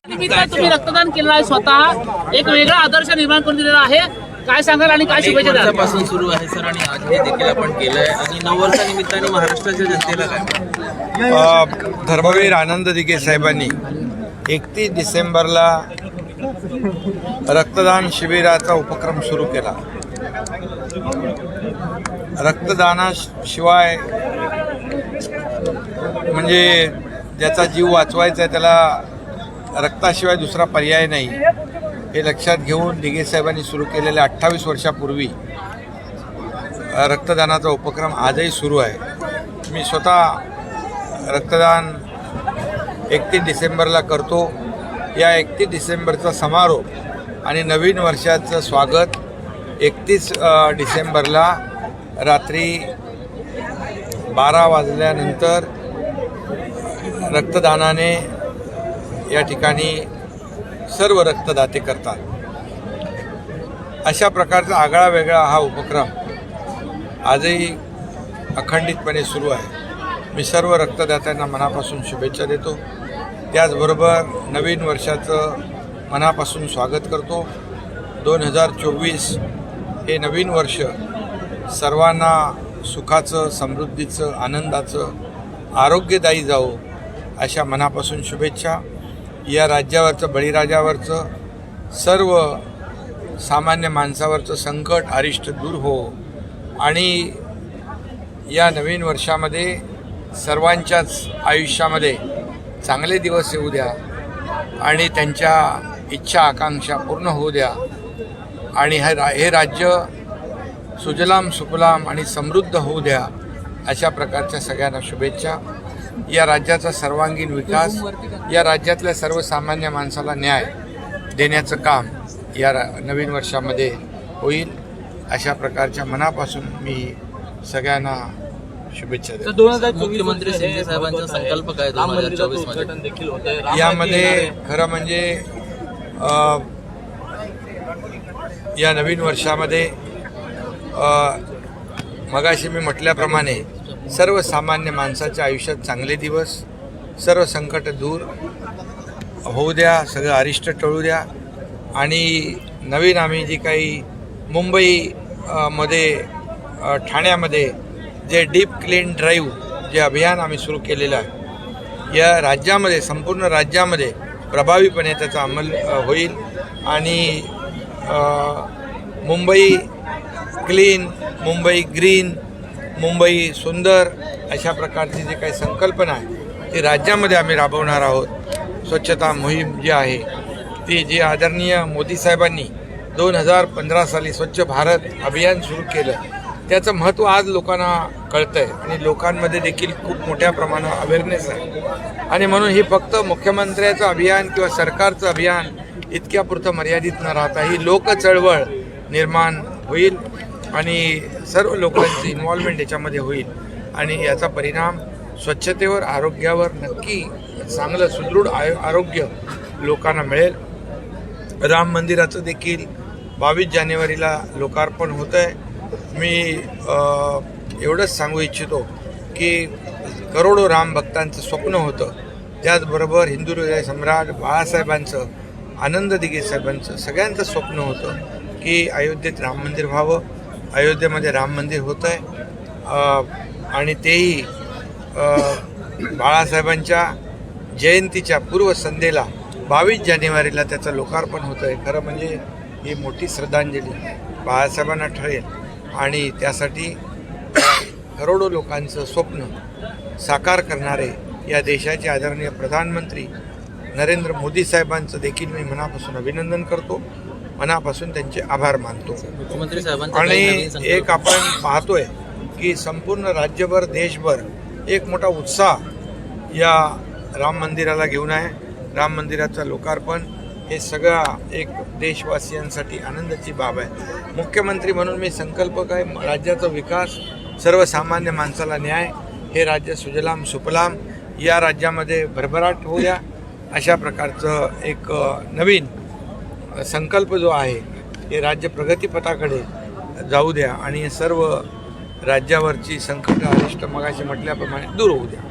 निमित्त तुम्ही रक्तदान केलं आहे, स्वतः एक वेगळा आदर्श निर्माण करून दिलेला आहे. काय सांगाल आणि काय शुभेच्छा द्याल? वर्षापासून सुरू आहे सर आणि आज हे देखील आपण केलंय आणि नववर्षा निमित्ताने महाराष्ट्राच्या जनतेला काय धर्मवीर आनंद दिघे साहेबांनी 31 डिसेंबरला रक्तदान शिबिराचा उपक्रम सुरू केला. रक्तदानाशिवाय म्हणजे ज्याचा जीव वाचवायचा आहे त्याला रक्ताशिवाय दुसरा पर्याय नाही, हे लक्षात घेऊन दिघे साहेबांनी सुरू केलेल्या 28 वर्षापूर्वी रक्तदानाचा उपक्रम आजही सुरू आहे. मी स्वतः रक्तदान 31 डिसेंबरला करतो. या 31 डिसेंबरचा समारोप आणि नवीन वर्षाचं स्वागत 31 डिसेंबरला रात्री 12 वाजल्यानंतर रक्तदानाने या ठिकाणी सर्व रक्तदाते करतात. अशा प्रकारचा आगळा वेगळा हा उपक्रम आजही अखंडितपणे सुरू आहे. मी सर्व रक्तदात्यांना मनापासून शुभेच्छा देतो. त्याचबरोबर नवीन वर्षाचं मनापासून स्वागत करतो. 2024 हे नवीन वर्ष सर्वांना सुखाचं, समृद्धीचं, आनंदाचं, आरोग्यदायी जावो अशा मनापासून शुभेच्छा. या राज्यावरचं, बळीराजावरचं, सर्व सामान्य माणसावरचं संकट अरिष्ट दूर हो आणि या नवीन वर्षामध्ये सर्वांच्याच आयुष्यामध्ये चांगले दिवस येऊ द्या आणि त्यांच्या इच्छा आकांक्षा पूर्ण होऊ द्या आणि हे राज्य सुजलाम सुफलाम आणि समृद्ध होऊ द्या अशा प्रकारच्या सगळ्यांना शुभेच्छा. या राज्याचा सर्वांगीण विकास, या राज्यातल्या सर्वसामान्य माणसाला न्याय देण्याचं काम या नवीन वर्षामध्ये होईल अशा प्रकारच्या मनापासून मी सगळ्यांना शुभेच्छा देतो. मुख्यमंत्री शिंदे साहेबांचा संकल्प काय 2024 मध्ये? यामध्ये खरं म्हणजे या नवीन वर्षामध्ये मगाशी मी म्हटल्याप्रमाणे सर्वसामान्य माणसाच्या आयुष्यात चांगले दिवस, सर्व संकट दूर होऊ द्या, सगळं अरिष्ट टळू द्या आणि नवीन आम्ही जी काही मुंबई मध्ये ठाण्यामध्ये जे डीप क्लीन ड्राईव्ह जे अभियान आम्ही सुरू केलेलं आहे, या राज्यामध्ये, संपूर्ण राज्यामध्ये प्रभावीपणे त्याचा अंमल होईल आणि मुंबई क्लीन, मुंबई ग्रीन, मुंबई सुंदर अशा प्रकारची जी काही संकल्पना आहे ती राज्यामध्ये आम्ही राबवणार आहोत. स्वच्छता मोहीम जी आहे ती जी आदरणीय मोदी साहेबांनी 2015 साली स्वच्छ भारत अभियान सुरू केलं, त्याचं महत्त्व आज लोकांना कळतं आहे आणि लोकांमध्ये देखील खूप मोठ्या प्रमाणात अवेअरनेस आहे आणि म्हणून ही फक्त मुख्यमंत्र्याचं अभियान किंवा सरकारचं अभियान इतक्यापुरतं मर्यादित न राहता ही लोक चळवळ निर्माण होईल आणि सर्व लोकांची इन्व्हॉल्वमेंट याच्यामध्ये होईल आणि याचा परिणाम स्वच्छतेवर, आरोग्यावर नक्की चांगलं सुदृढ आरोग्य लोकांना मिळेल. राम मंदिराचं देखील 22 जानेवारीला लोकार्पण होतं आहे. मी एवढंच सांगू इच्छितो की करोडो राम भक्तांचं स्वप्न होतं, त्याचबरोबर हिंदू हृदय सम्राट बाळासाहेबांचं, आनंद दिघे साहेबांचं, सगळ्यांचं स्वप्न होतं की अयोध्येत राम मंदिर व्हावं. अयोध्येमध्ये राम मंदिर होतं आहे आणि तेही बाळासाहेबांच्या जयंतीच्या पूर्वसंध्येला 22 जानेवारीला त्याचं लोकार्पण होतं आहे. खरं म्हणजे ही मोठी श्रद्धांजली बाळासाहेबांना ठरेल आणि त्यासाठी करोडो लोकांचं स्वप्न साकार करणारे या देशाचे आदरणीय प्रधानमंत्री नरेंद्र मोदी साहेबांचं देखील मी मनापासून अभिनंदन करतो, मनापासून त्यांचे आभार मानतो. मुख्यमंत्री साहेबांचा आणि एक आपण पाहतोय की संपूर्ण राज्यभर, देशभर एक मोठा उत्साह या राम मंदिराला घेऊन आहे. राम मंदिराचं लोकार्पण हे सगळा एक देशवासियांसाठी आनंदाची बाब आहे. मुख्यमंत्री म्हणून मी संकल्प काय, राज्याचा विकास, सर्वसामान्य माणसाला न्याय, हे राज्य सुजलाम सुफलाम, या राज्यामध्ये भरभराट होऊ द्या अशा प्रकारचं एक नवीन संकल्प जो आहे हे राज्य प्रगतीपथाकडे जाऊ द्या आणि सर्व राज्यावरची संकट अरिष्ट मगाशी म्हटल्याप्रमाणे दूर होऊ द्या.